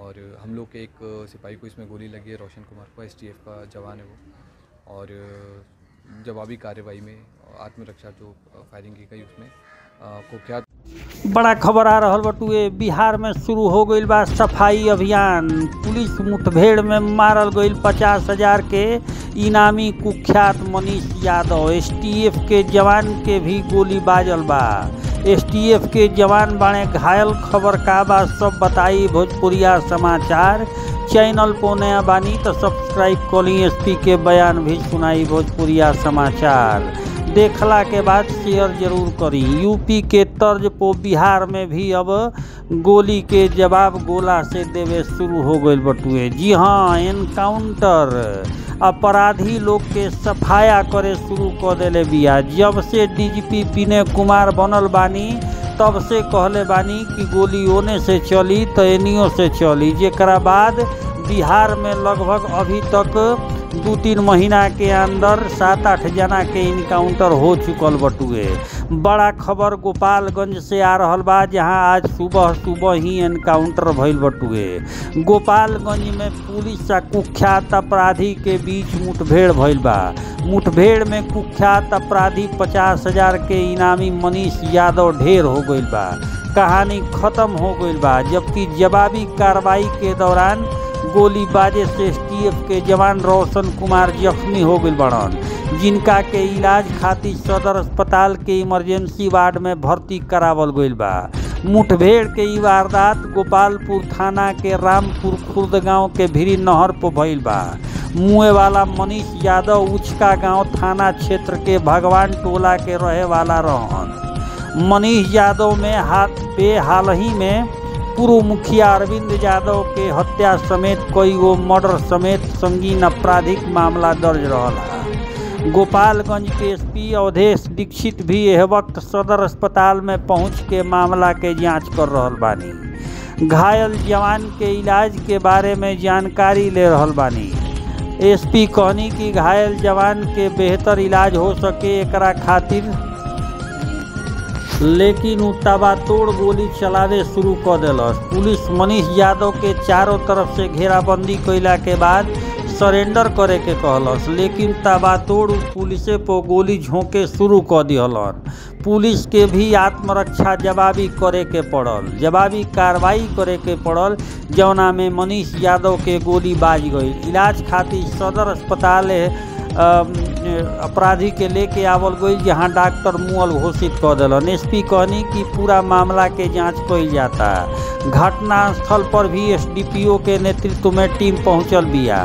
और हम लोग के एक सिपाही को इसमें गोली लगी है, रोशन कुमार को, एसटीएफ का जवान है वो। और जवाबी कार्रवाई में आत्मरक्षा जो फायरिंग की गई उसमें कुख्यात बड़ा खबर आ रहल बटुए। बिहार में शुरू हो गईल बा सफाई अभियान। पुलिस मुठभेड़ में मारल गईल 50,000 के इनामी कुख्यात मनीष यादव। एसटीएफ के जवान के भी गोली बाजल बा। एसटीएफ के जवान बाणे घायल। खबर का बा सब बताई भोजपुरिया समाचार। चैनल पो नया बानी तो सब्सक्राइब करी। एसपी के बयान भी सुनाई भोजपुरिया समाचार। देखला के बाद शेयर जरूर करी। यूपी के तर्ज पो बिहार में भी अब गोली के जवाब गोला से देवे शुरू हो गईल बटुए। जी हाँ, एनकाउंटर अपराधी लोग के सफाया करे शुरू कर देले बिया। जब से डीजीपी विनय कुमार बनल बानी तब से कहले बानी कि गोली ओने से चली तो एनियो से चली। जेकरा बाद बिहार में लगभग अभी तक 2-3 महीना के अंदर 7-8 जना के इनकाउंटर हो चुकल बटुए। बड़ा खबर गोपालगंज से आ रहल बा, जहां आज सुबह ही एनकाउंटर भइल बटुए। गोपालगंज में पुलिस आ कुख्यात अपराधी के बीच मुठभेड़ भइल बा। मुठभेड़ में कुख्यात अपराधी 50,000 के इनामी मनीष यादव ढेर हो गईल बा। कहानी खत्म हो गईल बा। जबकि जवाबी कार्रवाई के दौरान गोली बाजे से एसटीएफ के जवान रोशन कुमार जख्मी हो गए बड़न, जिनका के इलाज खातिर सदर अस्पताल के इमरजेंसी वार्ड में भर्ती करावल गईल बा। मुठभेड़ के ई वारदात गोपालपुर थाना के रामपुर खुर्द गांव के भिरी नहर पर भइल बा। मुए वाला मनीष यादव उचका गांव थाना क्षेत्र के भगवान टोला के रहे वाला रहन। मनीष यादव में हाल ही में पूर्व मुखिया अरविंद यादव के हत्या समेत कई गो मर्डर समेत संगीन आपराधिक मामला दर्ज रहला। गोपालगंज के एसपी अवधेश दीक्षित भी यह वक्त सदर अस्पताल में पहुंच के मामला के जांच कर रहल बानी। घायल जवान के इलाज के बारे में जानकारी ले रहल बानी। एसपी कहनी कि घायल जवान के बेहतर इलाज हो सके एकरा खातिर लेकिन उ ताबड़तोड़ गोली चलावे शुरू कर देलस। पुलिस मनीष यादव के चारों तरफ से घेराबंदी कैला के बाद सरेंडर करे के कहलस, लेकिन ताबड़तोड़ पुलिसे पर गोली झोंके शुरू कर दिहलन। पुलिस के भी आत्मरक्षा जवाबी करे के पड़ल, जवाबी कार्रवाई करे के पड़ल, जौना में मनीष यादव के गोली बाज गई। इलाज खातिर सदर अस्पताल अपराधी के लेके आवल गई, जहां डॉक्टर मुअल घोषित कर दिलन। एसपी कहनी कि पूरा मामला के जांच कइल जाता। घटना स्थल पर भी एसडीपीओ के नेतृत्व में टीम पहुंचल बिया।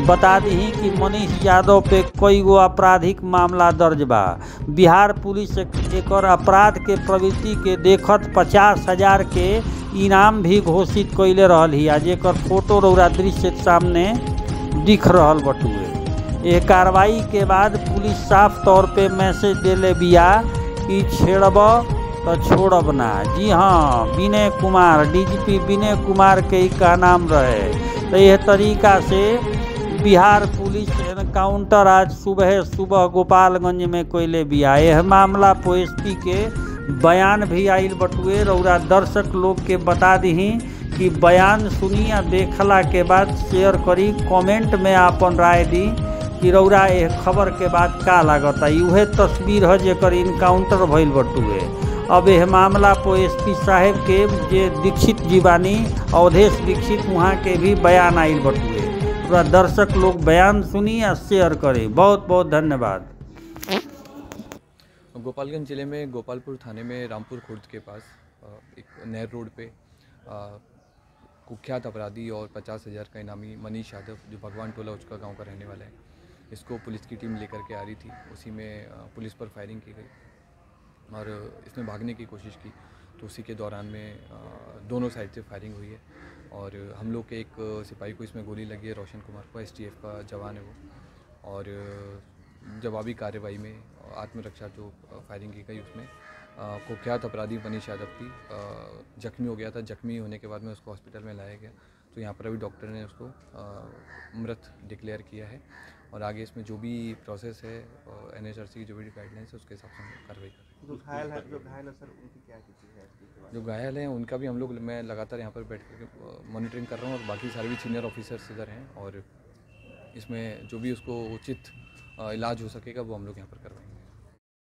बता दी कि मनीष यादव पे कई गो आपराधिक मामला दर्ज बा। बिहार पुलिस एकर अपराध के प्रवृत्ति के देखत 50,000 के इनाम भी घोषित कैले रहल ही, जेकर फोटो रौरा दृश्य सामने दिख रहल बटुए। यह कार्रवाई के बाद पुलिस साफ तौर पे मैसेज देले बिया कि छेड़ब तो छोड़ब ना। जी हाँ, विनय कुमार, डीजीपी विनय कुमार के ही का नाम रहे। तो यह तरीका से बिहार पुलिस एनकाउंटर आज सुबह गोपालगंज में कैले बिया। यह मामला पर एसपी के बयान भी आइल बटुए। रौरा दर्शक लोग के बता दी कि बयान सुनी आ देखला के बाद शेयर करी, कमेंट में आपन राय दी कि रौरा यह खबर के बाद का लागता। उहे तस्वीर है जेकर इनकाउंटर भइल बटुए। अब यह मामला पर एसपी साहेब के जे दीक्षित जी बानी, अवधेश दीक्षित, वहाँ के भी बयान आइल बटुए। पूरा दर्शक लोग बयान सुनी और शेयर करें। बहुत बहुत धन्यवाद। गोपालगंज जिले में गोपालपुर थाने में रामपुर खुर्द के पास एक नहर रोड पे कुख्यात अपराधी और 50,000 का इनामी मनीष यादव, जो भगवान टोला उचका गांव का रहने वाला है, इसको पुलिस की टीम लेकर के आ रही थी। उसी में पुलिस पर फायरिंग की गई और इसने भागने की कोशिश की, तो उसी के दौरान में दोनों साइड से फायरिंग हुई है। और हम लोग के एक सिपाही को इसमें गोली लगी है, रोशन कुमार को, एसटीएफ का जवान है वो। और जवाबी कार्रवाई में आत्मरक्षा जो फायरिंग की गई उसमें कुख्यात अपराधी मनीष यादव की जख्मी हो गया था। जख्मी होने के बाद में उसको हॉस्पिटल में लाया गया, तो यहाँ पर अभी डॉक्टर ने उसको मृत डिक्लेयर किया है और आगे इसमें जो भी प्रोसेस है NHRC की जो भी गाइडलाइंस है उसके हिसाब से हम कार्रवाई कर रहे हैं। जो घायल है सर उनकी क्या स्थिति है? जो घायल हैं उनका भी हम लोग, मैं लगातार यहाँ पर बैठ कर मॉनिटरिंग कर रहा हूँ और बाकी सारे भी सीनियर ऑफिसर्स इधर हैं और इसमें जो भी उसको उचित इलाज हो सकेगा वो हम लोग यहाँ पर करवाएंगे।